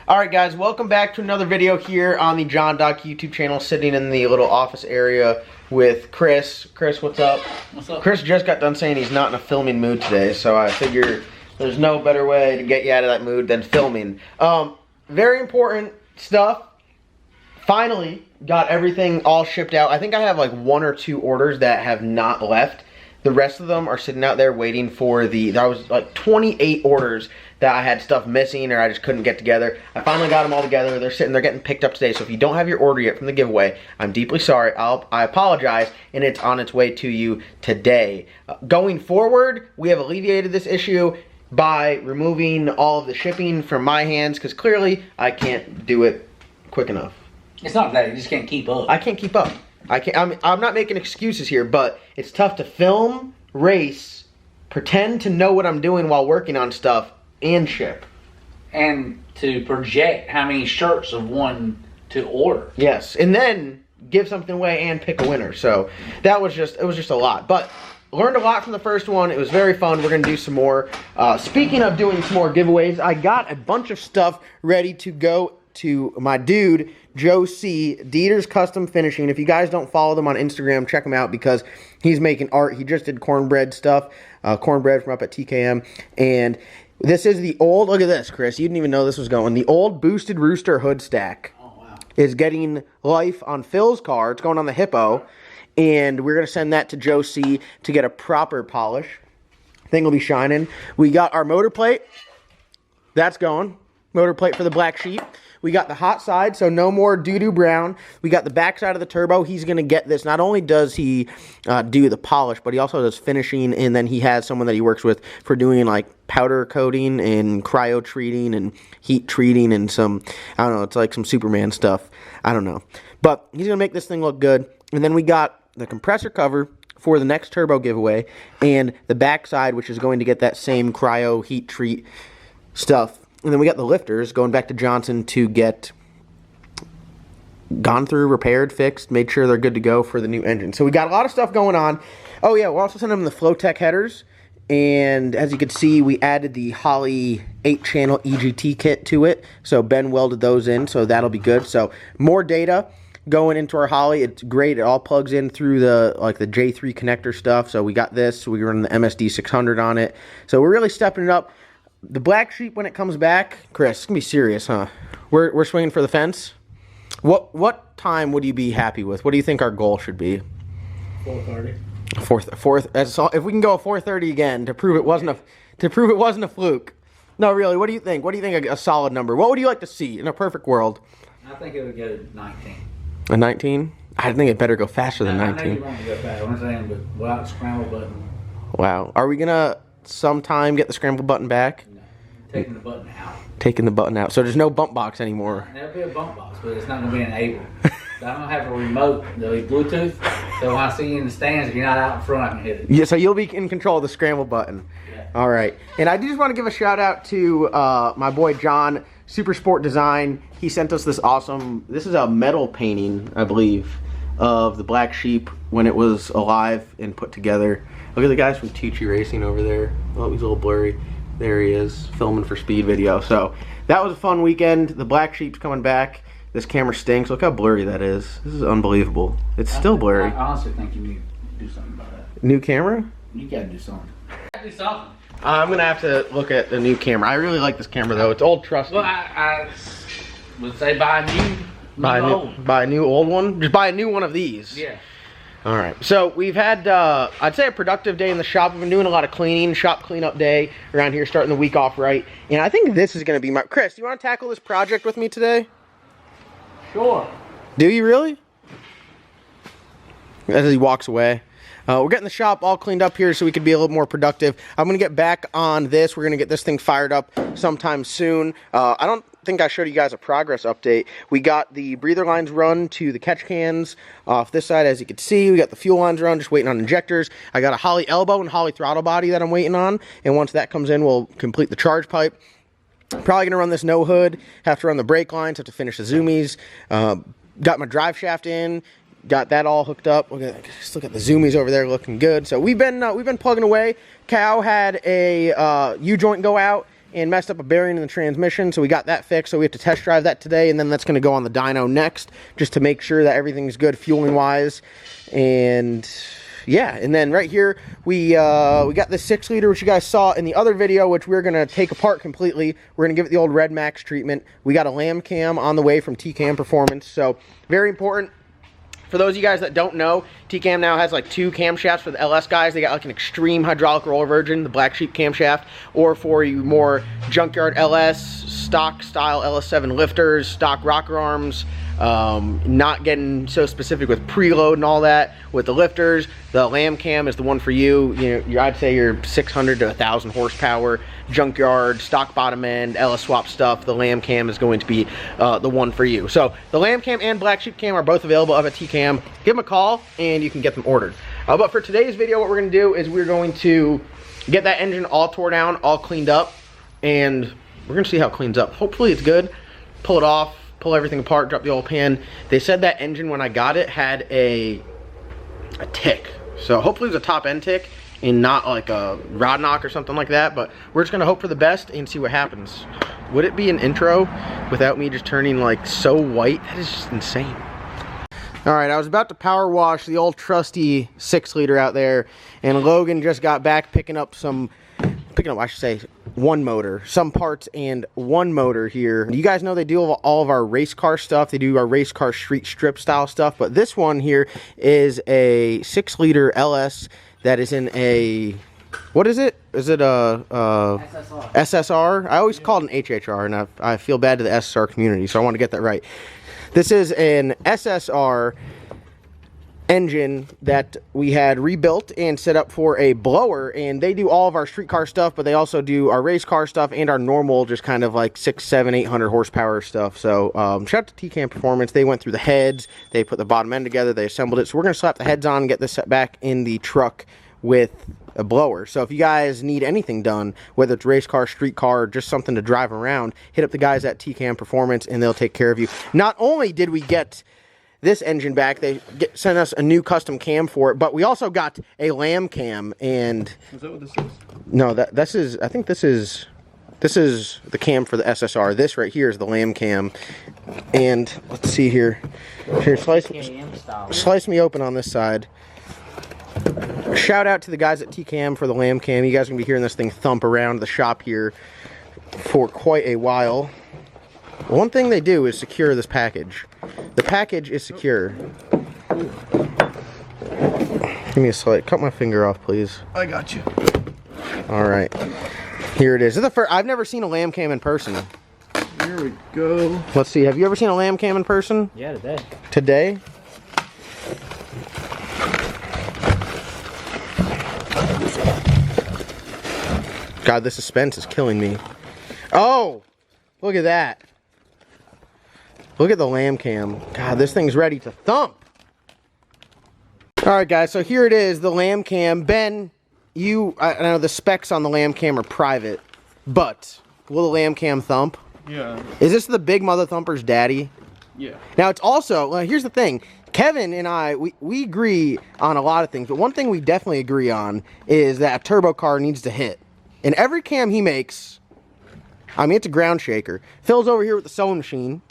Alright guys, welcome back to another video here on the John Doc YouTube channel, sitting in the little office area with Chris. Chris, what's up? What's up? Chris just got done saying he's not in a filming mood today, so I figure there's no better way to get you out of that mood than filming. Very important stuff. Finally got everything all shipped out. I think I have like 1 or 2 orders that have not left. The rest of them are sitting out there waiting for there was like 28 orders that I had stuff missing or I just couldn't get together. I finally got them all together. They're getting picked up today. So if you don't have your order yet from the giveaway, I'm deeply sorry. I apologize, and it's on its way to you today. Going forward, we have alleviated this issue by removing all of the shipping from my hands, because clearly I can't do it quick enough. It's not that, you just can't keep up. I can't keep up. I'm not making excuses here, but it's tough to film, race, pretend to know what I'm doing while working on stuff, and ship. And to project how many shirts of one to order. Yes, and then give something away and pick a winner. So that was just, it was just a lot. But learned a lot from the first one. It was very fun. We're going to do some more. Speaking of doing some more giveaways, I got a bunch of stuff ready to go to my dude, Joe C. Dieter's Custom Finishing. If you guys don't follow them on Instagram, check him out because he's making art. He just did cornbread stuff, cornbread from up at TKM. And this is the old, look at this, Chris. You didn't even know this was going. The old Boosted Rooster hood stack is getting life on Phil's car. It's going on the Hippo. And we're going to send that to Joe C. to get a proper polish. Thing will be shining. We got our motor plate. That's going. Motor plate for the Black Sheep. We got the hot side, so no more doo-doo brown. We got the back side of the turbo. He's going to get this. Not only does he do the polish, but he also does finishing, and then he has someone that he works with for doing like powder coating and cryo treating and heat treating and some, I don't know, it's like some Superman stuff. I don't know. But he's going to make this thing look good. And then we got the compressor cover for the next turbo giveaway and the back side, which is going to get that same cryo heat treat stuff. And then we got the lifters going back to Johnson to get gone through, repaired, fixed, made sure they're good to go for the new engine. So we got a lot of stuff going on. Oh yeah, we're also sending them the Flowtech headers. And as you can see, we added the HOLLEY 8-channel EGT kit to it. So Ben welded those in, so that'll be good. So more data going into our HOLLEY. It's great. It all plugs in through the J3 connector stuff. So we got this. We run the MSD 600 on it. So we're really stepping it up. The Black Sheep, when it comes back, Chris, it's gonna be serious, huh? We're swinging for the fence. What time would you be happy with? What do you think our goal should be? 4:30. Fourth. That's all, if we can go 4:30 again to prove it wasn't a fluke. No, really. What do you think? What do you think a solid number? What would you like to see in a perfect world? I think it would go to 19. A 19? I think it better go faster than 19. I know you want to go fast. I'm saying, but without the scramble button. Wow. Are we gonna sometime get the scramble button back? No. Taking the button out. Taking the button out. So there's no bump box anymore. There'll be a bump box, but it's not going to be enabled. I don't have a remote, the Bluetooth, so when I see you in the stands, if you're not out in front, I can hit it. Yeah, so you'll be in control of the scramble button. Yeah. All right. And I do just want to give a shout out to my boy John, Super Sport Design. He sent us this awesome, this is a metal painting, I believe, of the Black Sheep when it was alive and put together. Look at the guys from Tucci Racing over there. Oh, he's a little blurry. There he is, filming for speed video. So that was a fun weekend. The Black Sheep's coming back. This camera stinks. Look how blurry that is. This is unbelievable. It's still blurry. I honestly think you need to do something about that. New camera? You gotta do something. Do something. I'm gonna have to look at the new camera. I really like this camera though. It's old trusty. Well, I would say buy a new buy a new old one. Just buy a new one of these. Yeah. All right. So we've had I'd say a productive day in the shop. We've been doing a lot of cleaning, shop cleanup day around here, starting the week off right. And I think this is gonna be my Chris. Do you want to tackle this project with me today? Sure. Do you really? As he walks away. We're getting the shop all cleaned up here so we could be a little more productive. I'm going to get back on this. We're going to get this thing fired up sometime soon. I don't think I showed you guys a progress update. We got the breather lines run to the catch cans off this side, as you can see. We got the fuel lines run, just waiting on injectors. I got a HOLLEY elbow and HOLLEY throttle body that I'm waiting on. And once that comes in, we'll complete the charge pipe. Probably going to run this no hood. Have to run the brake lines. Have to finish the zoomies. Got my drive shaft in. Got that all hooked up. Just look at the zoomies over there, looking good. So we've been plugging away. Cow had a U-joint go out, and messed up a bearing in the transmission, so we got that fixed. So we have to test drive that today, and then that's going to go on the dyno next, just to make sure that everything's good fueling wise. And yeah, and then right here we got the 6 liter, which you guys saw in the other video, which we're gonna take apart completely. We're gonna give it the old Red Max treatment. We got a lamb cam on the way from TCAM Performance, so very important. For those of you guys that don't know, TCAM now has like 2 camshafts for the LS guys. They got like an extreme hydraulic roller version, the Black Sheep camshaft, or for you more Junkyard LS, stock style LS7 lifters, stock rocker arms, not getting so specific with preload and all that. With the lifters, the lamb cam is the one for you. You know, I'd say your 600 to 1,000 horsepower junkyard, stock bottom end, LS swap stuff. The lamb cam is going to be the one for you. So the lamb cam and Black Sheep cam are both available up at TCAM. Give them a call and you can get them ordered. But for today's video, what we're going to do is we're going to get that engine all tore down, all cleaned up, and we're going to see how it cleans up. Hopefully it's good. Pull it off, pull everything apart, drop the oil pan. They said that engine, when I got it, had a tick. So hopefully it's a top end tick and not like a rod knock or something like that. But we're just gonna hope for the best and see what happens. Would it be an intro without me just turning like so white? That is just insane. All right, I was about to power wash the old trusty 6 liter out there, and Logan just got back picking up, I should say, one motor, some parts and one motor here. You guys know they do all of our race car stuff. They do our race car street strip style stuff, but this one here is a 6 liter LS that is in a, what is it? Is it a SSR. SSR? I always call it an HHR, and I feel bad to the SSR community, so I want to get that right. This is an SSR engine that we had rebuilt and set up for a blower, and they do all of our street car stuff, but they also do our race car stuff and our normal just kind of like 600, 700, 800 horsepower stuff. So shout out to TCAM Performance. They went through the heads, they put the bottom end together, they assembled it. So we're going to slap the heads on and get this set back in the truck with a blower. So if you guys need anything done, whether it's race car, street car, or just something to drive around, hit up the guys at TCAM Performance and they'll take care of you. Not only did we get this engine back, they sent us a new custom cam for it, but we also got a lamb cam. And is that what this is? No, this is, I think this is the cam for the SSR. This right here is the lamb cam. And let's see here. Here, slice me open on this side. Shout out to the guys at TCAM for the lamb cam. You guys are gonna be hearing this thing thump around the shop here for quite a while. One thing they do is secure this package. The package is secure. Give me a slight. Cut my finger off, please. I got you. All right. Here it is. This is the first. I've never seen a lamb cam in person. Here we go. Let's see. Have you ever seen a lamb cam in person? Yeah, today. Today? God, this suspense is killing me. Oh! Look at that. Look at the lamb cam. God, this thing's ready to thump. Alright guys, so here it is, the lamb cam. Ben, I know the specs on the lamb cam are private, but will the lamb cam thump? Yeah. Is this the big mother thumper's daddy? Yeah. Now it's also, here's the thing. Kevin and I, we agree on a lot of things, but one thing we definitely agree on is that a turbo car needs to hit. And every cam he makes, I mean, it's a ground shaker. Phil's over here with the sewing machine.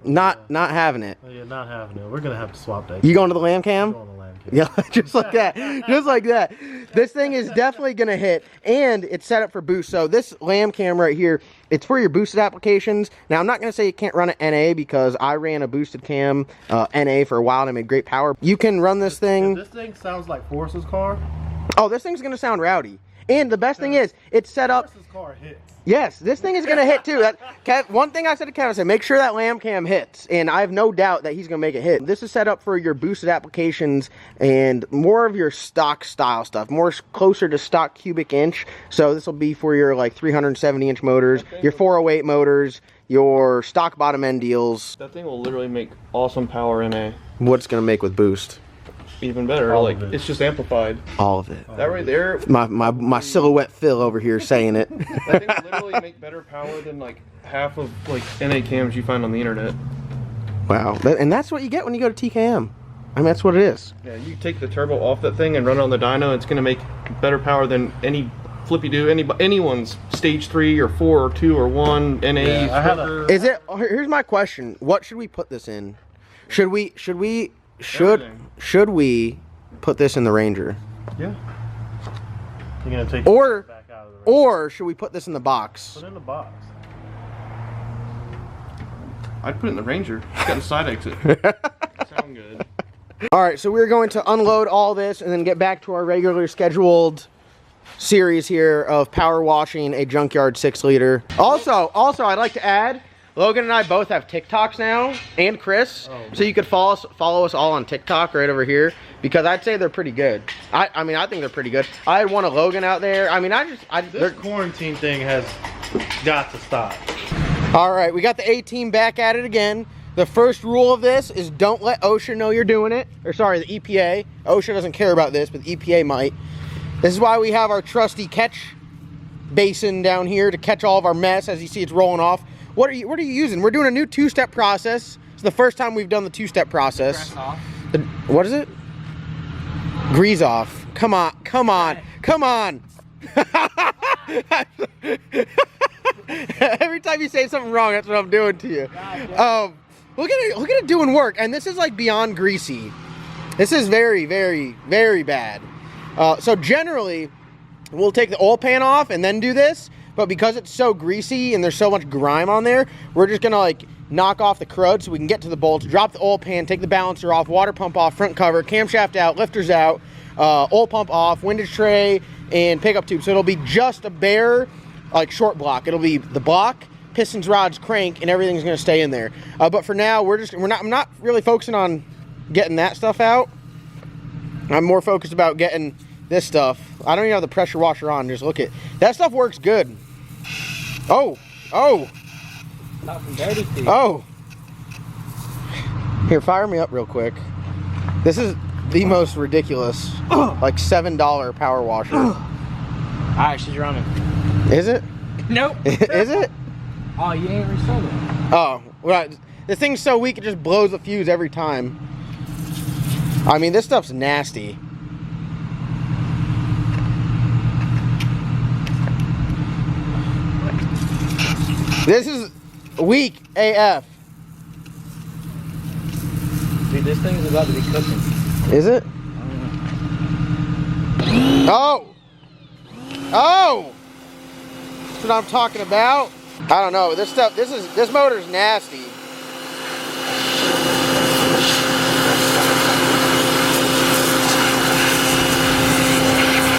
Not having it. Oh, yeah, not having it. We're gonna have to swap that. You going to the lamb cam? Going to the lamb cam. Yeah, just like that. Just like that. This thing is definitely gonna hit, and it's set up for boost. So this lamb cam right here, it's for your boosted applications. Now I'm not gonna say you can't run it NA because I ran a boosted cam NA for a while and I made great power. You can run this thing. This thing sounds like Force's car. Oh, this thing's gonna sound rowdy. And the best thing is, it's set up. Force's car hits. Yes, this thing is going to hit too. One thing I said to Kevin, I said, make sure that lamb cam hits. And I have no doubt that he's going to make it hit. This is set up for your boosted applications and more of your stock style stuff. More closer to stock cubic inch. So this will be for your like 370 inch motors, your 408 motors, your stock bottom end deals. That thing will literally make awesome power in a... What's going to make with boost? Even better, All like of it. It's just amplified. All of it. That right there, My silhouette Phil over here saying it. that thing will literally make better power than like half of like NA cams you find on the internet. Wow. And that's what you get when you go to TKM. I mean, that's what it is. Yeah, you take the turbo off that thing and run it on the dyno, it's gonna make better power than any flippy do. Anyone's stage 3 or 4 or 2 or 1 NA. Yeah, I had Is it? Here's my question. What should we put this in? Should we put this in the Ranger? Yeah. You're gonna take Or it back out of the Ranger. or should we put this in the box? Put it in the box. I'd put it in the Ranger. It's got a side exit. Sound good. All right, so we're going to unload all this and then get back to our regular scheduled series here of power washing a junkyard 6-liter. Also, I'd like to add, Logan and I both have TikToks now, and Chris, so you could follow us all on TikTok right over here, because I'd say they're pretty good. I mean, I think they're pretty good. I had one of Logan out there. I mean, This quarantine thing has got to stop. All right, we got the A-Team back at it again. The first rule of this is don't let OSHA know you're doing it. Or sorry, the EPA. OSHA doesn't care about this, but the EPA might. This is why we have our trusty catch basin down here to catch all of our mess. As you see, it's rolling off. What are you using? We're doing a new 2-step process. It's the first time we've done the 2-step process. What is it? Grease off. Come on, come on, come on. Every time you say something wrong, that's what I'm doing to you. Look at it doing work, and this is like beyond greasy. This is very, very, very bad. So generally, we'll take the oil pan off and then do this, but because it's so greasy and there's so much grime on there, we're just gonna like knock off the crud so we can get to the bolts, drop the oil pan, take the balancer off, water pump off, front cover, camshaft out, lifters out, oil pump off, windage tray, and pickup tube. So it'll be just a bare like short block. It'll be the block, pistons, rods, crank, and everything's gonna stay in there. But for now, I'm not really focusing on getting that stuff out. I'm more focused about getting this stuff. I don't even have the pressure washer on. Just look at that stuff. Works good. Oh. Here, fire me up real quick. This is the most ridiculous, like $7 power washer. Alright, she's running. Is it? Nope. Is it? Oh, you ain't reset it. Oh, right. The thing's so weak it just blows the fuse every time. I mean, this stuff's nasty. This is weak AF. Dude, this thing is about to be cooking. Is it? Oh! Oh! That's what I'm talking about. I don't know. This motor's nasty.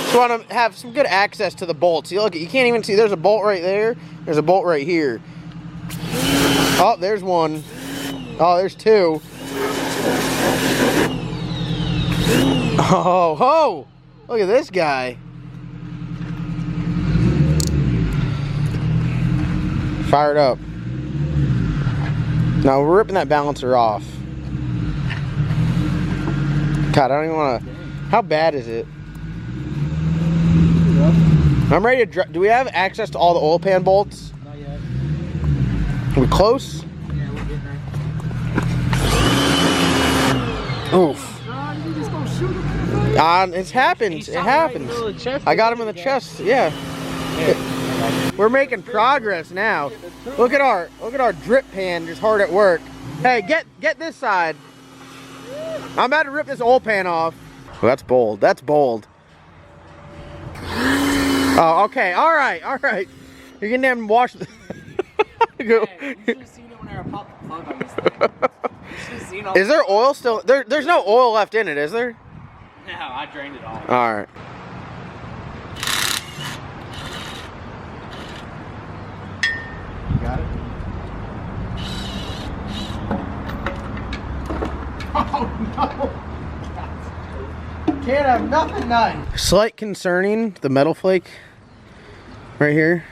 Just want to have some good access to the bolts. You look, you can't even see. There's a bolt right there. There's a bolt right here. Oh, there's one. Oh, there's two. Oh, look at this guy. Fired up. Now we're ripping that balancer off. God, I don't even want to. How bad is it? I'm ready to. Do we have access to all the oil pan bolts? Not yet. Are we close? Yeah, we're getting there. Oof. It happens. It happens. I got him in the chest. Yeah. We're making progress now. Look at our drip pan just hard at work. Hey, get this side. I'm about to rip this oil pan off. Well, that's bold. That's bold. Oh, okay. All right. You're gonna have to wash the Go. Hey, you should have seen it when I popped the plug on this thing. You should have seen all. Is there oil still? There's no oil left in it, is there? No, I drained it all. All right. You got it? Oh no! Can't have nothing done. Slight concerning, the metal flake right here.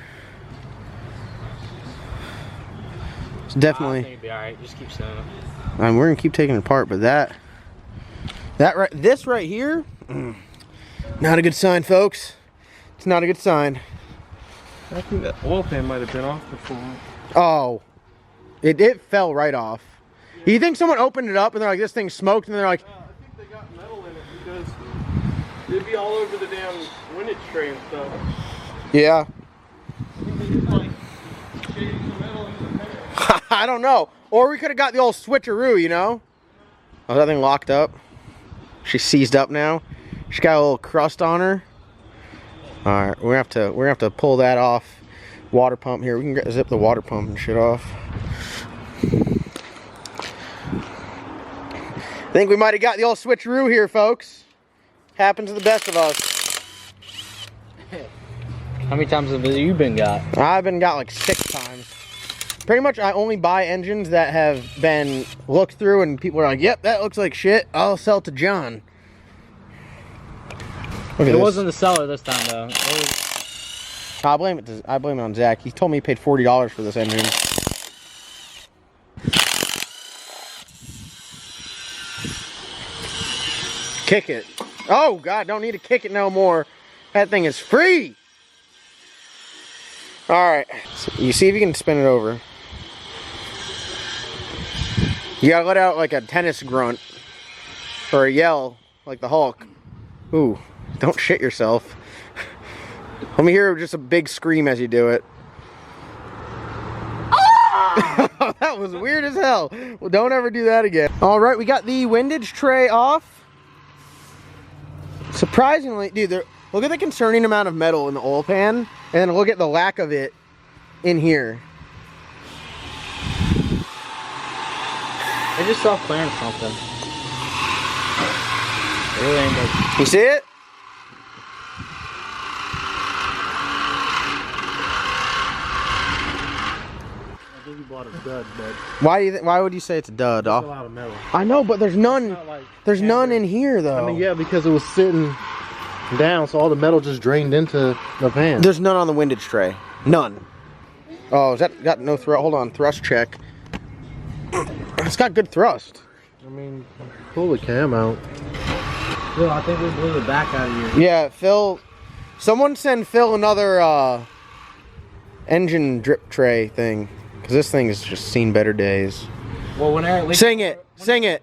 It's definitely. I think it'll be alright. Just keep stowing it. We're gonna keep taking it apart, but this right here, not a good sign, folks. It's not a good sign. I think that oil pan might have been off before. Oh, it fell right off. Yeah. You think someone opened it up and they're like, this thing smoked, and they're like, I think they got metal in it because it'd be all over the damn windage tray and stuff. Yeah. I don't know. Or we could have got the old switcheroo, you know? Oh, that thing locked up. She's seized up now. She's got a little crust on her. All right, we're gonna have to pull that off. Water pump here. We can zip the water pump and shit off. I think we might have got the old switcheroo here, folks. Happens to the best of us. How many times have you been got? I've been got like 6 times. Pretty much I only buy engines that have been looked through and people are like, yep, that looks like shit. I'll sell it to John. Look at It this. wasn't the seller this time though. I blame it on Zach. He told me he paid $40 for this engine. Kick it. Oh God, don't need to kick it no more. That thing is free. All right, so you see if you can spin it over. You gotta let out like a tennis grunt or a yell like the Hulk. Ooh, don't shit yourself. Let me hear just a big scream as you do it. That was weird as hell. Well, don't ever do that again. All right, we got the windage tray off. Surprisingly, dude, look at the concerning amount of metal in the oil pan, and then look at the lack of it in here. They just saw clearance something. It really ain't like... You see it? I think you bought a dud, bud. Why would you say it's a dud? It's a lot of metal. I know, but there's none. Not like There's none in here though. I mean, yeah, because it was sitting down, so all the metal just drained into the pan. There's none on the windage tray. None. Oh, is that got no thrust? Hold on, thrust check. It's got good thrust. I mean, pull the cam out. Phil, I think we blew the back out of your... Yeah, Phil. Someone send Phil another engine drip tray thing, because this thing has just seen better days. Well, when Eric... Sing it. Sing it.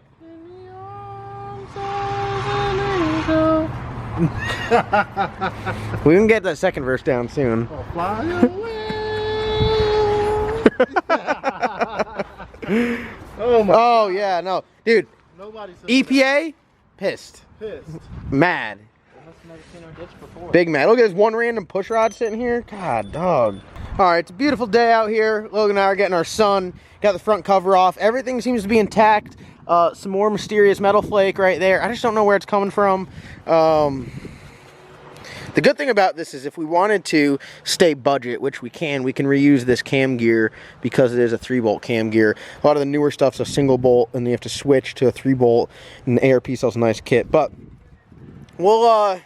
We can get that second verse down soon. Oh, fly away. Oh my. Oh yeah, no, dude. Nobody said EPA, pissed, pissed. mad, big mad. Look at this one random push rod sitting here. God, dog. All right, it's a beautiful day out here. Logan and I are getting our sun. Got the front cover off. Everything seems to be intact. Some more mysterious metal flake right there. I just don't know where it's coming from. The good thing about this is if we wanted to stay budget, which we can reuse this cam gear because it is a 3-bolt cam gear. A lot of the newer stuff's a single bolt and you have to switch to a 3-bolt, and ARP sells a nice kit. But we'll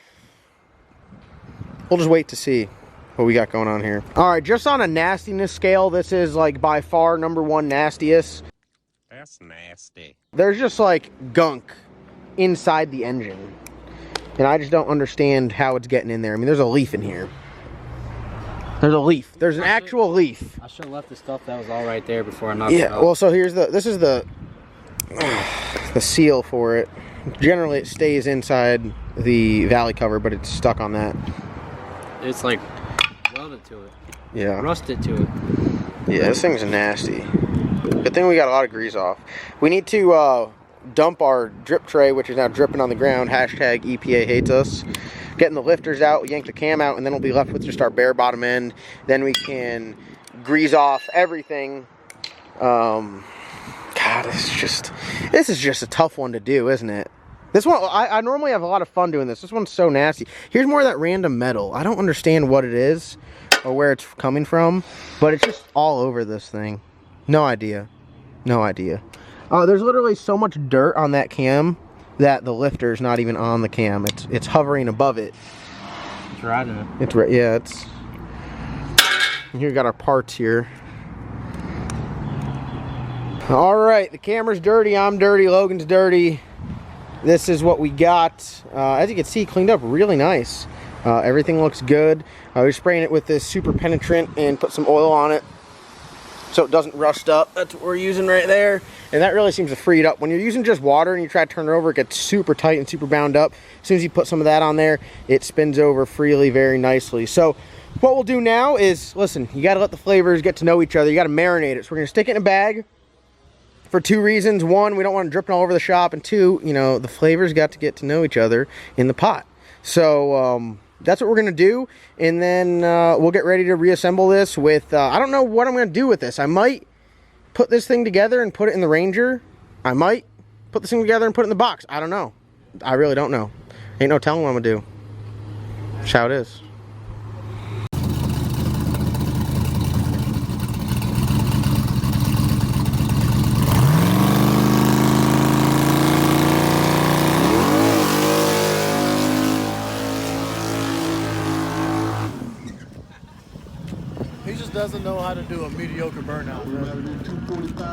just wait to see what we got going on here. All right, just on a nastiness scale, this is like by far #1 nastiest. That's nasty. There's just like gunk inside the engine. And I just don't understand how it's getting in there. I mean, there's a leaf in here. There's a leaf. There's an actual leaf. I should have left the stuff that was all right there before I knocked it Yeah, out. well, so this is the seal for it. Generally, it stays inside the valley cover, but it's stuck on that. It's like welded to it. Yeah. Rusted to it. Yeah, this thing's nasty. Good thing we got a lot of grease off. We need to dump our drip tray, which is now dripping on the ground. Hashtag EPA hates us. Getting the lifters out, yank the cam out, and then we'll be left with just our bare bottom end. Then we can grease off everything. God, this is just a tough one to do, isn't it? This one, I normally have a lot of fun doing this. This one's so nasty. Here's more of that random metal. I don't understand what it is or where it's coming from, but it's just all over this thing. No idea. No idea. There's literally so much dirt on that cam that the lifter's not even on the cam. It's hovering above it. It's riding it. It's right. Yeah, it's. And here we got our parts here. All right, the camera's dirty. I'm dirty. Logan's dirty. This is what we got. As you can see, cleaned up really nice. Everything looks good. We're spraying it with this super penetrant and put some oil on it so it doesn't rust up. That's what we're using right there. And that really seems to free it up. When you're using just water and you try to turn it over, it gets super tight and super bound up. As soon as you put some of that on there, it spins over freely very nicely. So What we'll do now is, listen, you gotta let the flavors get to know each other. You gotta marinate it. So we're gonna stick it in a bag for 2 reasons. 1, we don't want it dripping all over the shop. And 2, you know, the flavors got to get to know each other in the pot. So that's what we're gonna do. And then we'll get ready to reassemble this with, I don't know what I'm gonna do with this. I might put this thing together and put it in the Ranger. I might put this thing together and put it in the box. I don't know. I really don't know. Ain't no telling what I'm gonna do. That's how it is. He just doesn't know how to do a mediocre burnout.